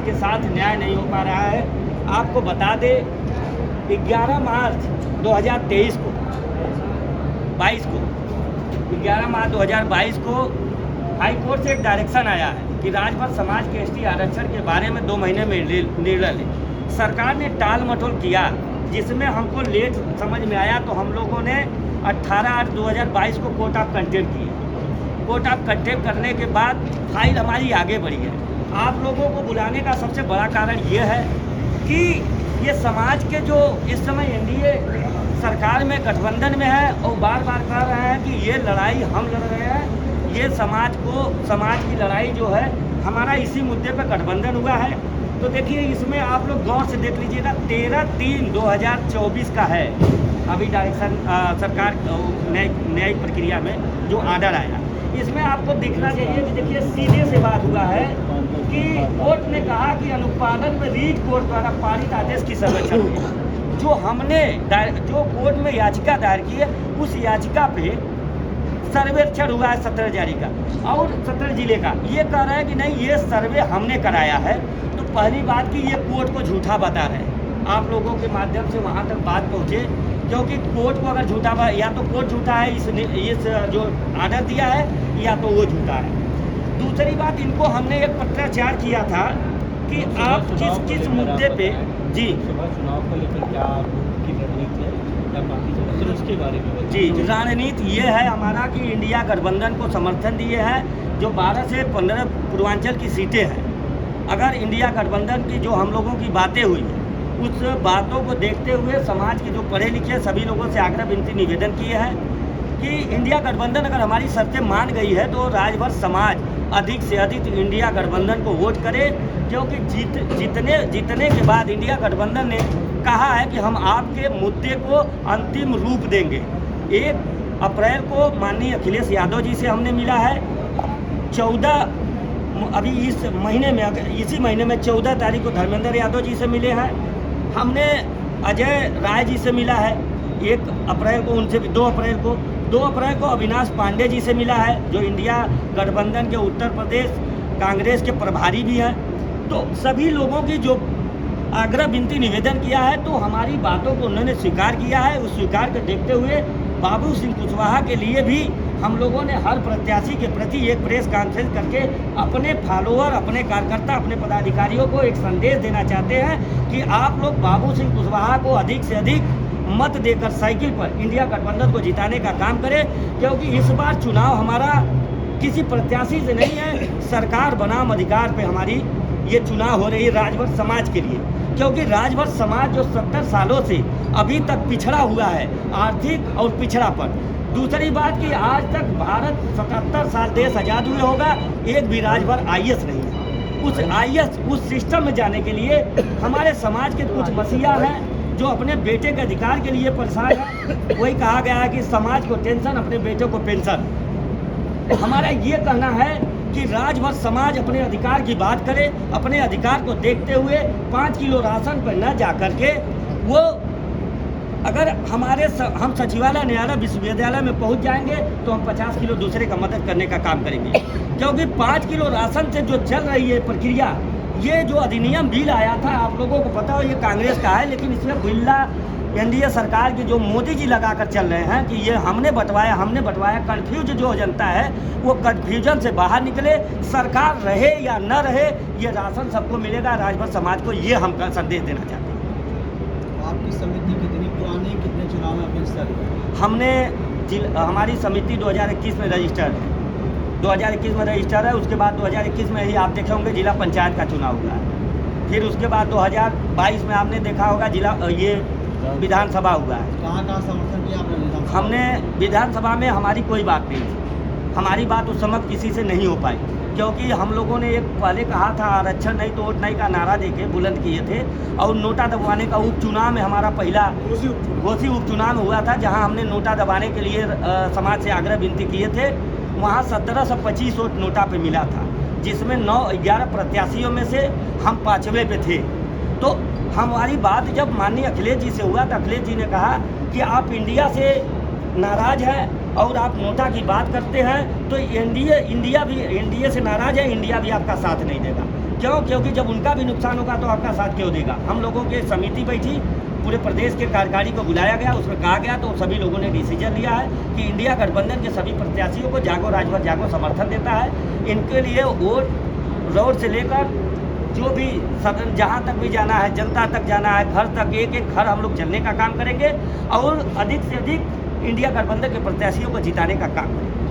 समाज के साथ न्याय नहीं हो पा रहा है। आपको बता दें 11 मार्च 2023 को 11 मार्च 2022 को हाई कोर्ट से एक डायरेक्शन आया है कि राजभर समाज के एसटी आरक्षण के बारे में 2 महीने में निर्णय ले। सरकार ने टाल मटोल किया, जिसमें हमको लेट समझ में आया तो हम लोगों ने 18/8/2022 को कोर्ट ऑफ कंटेम्प्ट किया। कोर्ट ऑफ कंटेम्प्ट करने के बाद फाइल हमारी आगे बढ़ी है। आप लोगों को बुलाने का सबसे बड़ा कारण ये है कि ये समाज के जो इस समय एनडीए सरकार में गठबंधन में है और बार बार कह रहे हैं कि ये लड़ाई हम लड़ रहे हैं, ये समाज की लड़ाई जो है हमारा इसी मुद्दे पर गठबंधन हुआ है। तो देखिए इसमें आप लोग गौर से देख लीजिएगा 13/3/2024 का है अभी डायरेक्शन सरकार न्यायिक प्रक्रिया में जो आर्डर आया। इसमें आपको दिखना चाहिए कि देखिए सीधे से बात हुआ है कि कोर्ट ने कहा कि अनुपालन में रीट कोर्ट द्वारा पारित आदेश की संरक्षण है। जो कोर्ट में याचिका दायर की है उस याचिका पे सर्वेक्षण हुआ है 17 जारी का और 17 जिले का। ये कह रहे हैं कि नहीं ये सर्वे हमने कराया है। तो पहली बात कि ये कोर्ट को झूठा बता रहे हैं। आप लोगों के माध्यम से वहाँ तक बात पहुँचे, क्योंकि कोर्ट को अगर झूठा या तो कोर्ट झूठा है इस जो आर्डर दिया है या तो वो झूठा है। दूसरी बात इनको हमने एक पत्राचार किया था कि आप किस मुद्दे पे जी चुनाव को लेकर क्या आपकी रणनीति है या बाकी तो उसके बारे में जी रणनीति ये है हमारा कि इंडिया गठबंधन को समर्थन दिए हैं। जो 12 से 15 पूर्वांचल की सीटें हैं, अगर इंडिया गठबंधन की जो हम लोगों की बातें हुई हैं उस बातों को देखते हुए समाज के जो पढ़े लिखे सभी लोगों से आग्रह विनती निवेदन किए हैं कि इंडिया गठबंधन अगर हमारी शर्तें मान गई है तो राजभर समाज अधिक से अधिक इंडिया गठबंधन को वोट करे, क्योंकि जीतने के बाद इंडिया गठबंधन ने कहा है कि हम आपके मुद्दे को अंतिम रूप देंगे। 1 अप्रैल को माननीय अखिलेश यादव जी से हमने मिला है। 14 अभी इसी महीने में 14 तारीख को धर्मेंद्र यादव जी से मिले हैं। हमने अजय राय जी से मिला है 1 अप्रैल को, उनसे 2 अप्रैल को अविनाश पांडे जी से मिला है जो इंडिया गठबंधन के उत्तर प्रदेश कांग्रेस के प्रभारी भी हैं। तो सभी लोगों की जो आग्रह विनती निवेदन किया है तो हमारी बातों को उन्होंने स्वीकार किया है। उस स्वीकार को देखते हुए बाबू सिंह कुशवाहा के लिए भी हम लोगों ने हर प्रत्याशी के प्रति एक प्रेस कॉन्फ्रेंस करके अपने फॉलोअर, अपने कार्यकर्ता, अपने पदाधिकारियों को एक संदेश देना चाहते हैं कि आप लोग बाबू सिंह कुशवाहा को अधिक से अधिक मत देकर साइकिल पर इंडिया गठबंधन को जिताने का काम करें, क्योंकि इस बार चुनाव हमारा किसी प्रत्याशी से नहीं है, सरकार बनाम अधिकार पे हमारी ये चुनाव हो रही है राजभर समाज के लिए। क्योंकि राजभर समाज जो 70 सालों से अभी तक पिछड़ा हुआ है, आर्थिक और पिछड़ापन। दूसरी बात कि आज तक भारत 77 साल देश आज़ाद हुए होगा, एक भी राजभर आईएएस नहीं है। उस सिस्टम में जाने के लिए हमारे समाज के कुछ मसीहा हैं जो अपने बेटे के अधिकार के लिए परेशान है। वही कहा गया है कि समाज को टेंशन, अपने बेटे को पेंशन। हमारा ये कहना है कि राजभर समाज अपने अधिकार की बात करे, अपने अधिकार को देखते हुए 5 किलो राशन पर न जा करके वो अगर हम सचिवालय न्यायालय विश्वविद्यालय में पहुंच जाएंगे तो हम 50 किलो दूसरे का मदद करने का काम करेंगे। क्योंकि 5 किलो राशन से जो चल रही है प्रक्रिया, ये जो अधिनियम बिल आया था आप लोगों को पता हो ये कांग्रेस का है, लेकिन इसमें बिल्ला एनडीए सरकार की जो मोदी जी लगा कर चल रहे हैं कि ये हमने बंटवाया। कन्फ्यूज जो जनता है वो कन्फ्यूजन से बाहर निकले, सरकार रहे या न रहे ये राशन सबको मिलेगा। राजभर समाज को ये हम संदेश देना चाहते हैं। आपकी समिति कितनी पुरानी, कितने चुनाव में हिस्सा लिया? हमारी समिति 2021 में रजिस्टर्ड है। 2021 में रजिस्टर है। उसके बाद 2021 में ही आप देखे होंगे जिला पंचायत का चुनाव हुआ है। फिर उसके बाद 2022 में आपने देखा होगा ये विधानसभा हुआ है। कहाँ समर्थन किया आपने? हमने विधानसभा में हमारी कोई बात नहीं थी, हमारी बात उस समय किसी से नहीं हो पाई, क्योंकि हम लोगों ने एक पहले कहा था आरक्षण नहीं तो वोट नहीं का नारा देके बुलंद किए थे। और नोटा दबाने का उपचुनाव में हमारा पहला घोषी उपचुनाव हुआ था, जहां हमने नोटा दबाने के लिए समाज से आग्रह विनती किए थे। वहां 1725 वोट नोटा पे मिला था, जिसमें 9-11 प्रत्याशियों में से हम 5वें पे थे। तो हमारी बात जब माननीय अखिलेश जी से हुआ तो अखिलेश जी ने कहा कि आप इंडिया से नाराज़ हैं और आप नोटा की बात करते हैं तो एनडीए से नाराज़ है, इंडिया भी आपका साथ नहीं देगा। क्यों? क्योंकि जब उनका भी नुकसान होगा तो आपका साथ क्यों देगा? हम लोगों की समिति बैठी, पूरे प्रदेश के कार्यकारी को बुलाया गया, उसमें कहा गया तो सभी लोगों ने डिसीजन लिया है कि इंडिया गठबंधन के सभी प्रत्याशियों को जागो राजभर जागो समर्थन देता है। इनके लिए वोट रोड से लेकर जो भी सदन जहाँ तक भी जाना है, जनता तक जाना है, घर तक, एक एक घर हम लोग चलने का काम करेंगे और अधिक से अधिक इंडिया गठबंधन के प्रत्याशियों को जिताने का काम करेंगे।